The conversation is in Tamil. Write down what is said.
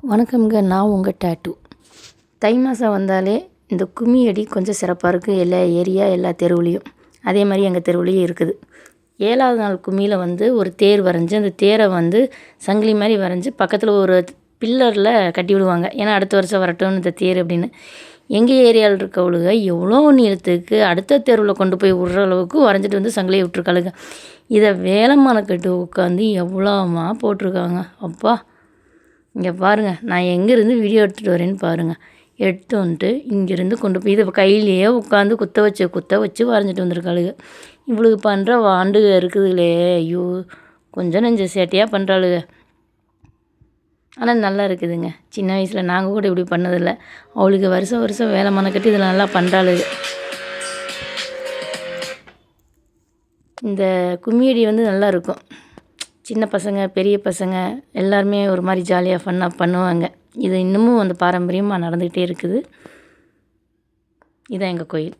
வணக்கம்ங்க. நான் உங்கள் டேட்டு. தை மாதம் வந்தாலே இந்த கும்மி அடி கொஞ்சம் சிறப்பாக இருக்குது. எல்லா ஏரியா எல்லா தெருவுலேயும் அதே மாதிரி எங்கள் தெருவுலேயும் இருக்குது. 7வது நாள் கும்மியில் ஒரு தேர் வரைஞ்சி அந்த தேரை சங்கிலி மாதிரி வரைஞ்சி பக்கத்தில் ஒரு பில்லரில் கட்டி விடுவாங்க. ஏன்னா அடுத்த வருஷம் வரட்டும் இந்த தேர் அப்படின்னு. எங்கள் ஏரியாவில் இருக்கவளுக எவ்வளோ நீளத்துக்கு அடுத்த தெருவில் கொண்டு போய் விட்ற அளவுக்கு வரைஞ்சிட்டு சங்கிலியை விட்டுருக்காளுங்க. இதை வேலைமான கட்டு உட்காந்து எவ்வளோமா போட்டிருக்காங்க. அப்பா இங்கே பாருங்கள், நான் எங்கேருந்து வீடியோ எடுத்துகிட்டு வரேன்னு பாருங்கள். எடுத்து வந்துட்டு இங்கேருந்து கொண்டு போய் இதை கையிலேயே உட்காந்து குத்த வச்சு வரைஞ்சிட்டு வந்திருக்காளுங்க. இவளுக்கு பண்ணுற வாண்டுக இருக்குதுங்களே, ஐயோ கொஞ்சம் நெஞ்ச சேட்டையாக பண்ணுறாளுங்க. ஆனால் நல்லா இருக்குதுங்க. சின்ன வயசில் நாங்கள் கூட இப்படி பண்ணதில்லை. அவளுக்கு வருஷம் வேலை மனக்கட்டு இதில் நல்லா பண்ணுறாளுங்க. இந்த கும்மியடி நல்லாயிருக்கும். சின்ன பசங்க பெரிய பசங்க எல்லாருமே ஒரு மாதிரி ஜாலியாக ஃபன்னாக பண்ணுவாங்க. இது இன்னமும் அந்த பாரம்பரியமாக நடந்துகிட்டே இருக்குது. இதுதான் எங்கள் கோயில்.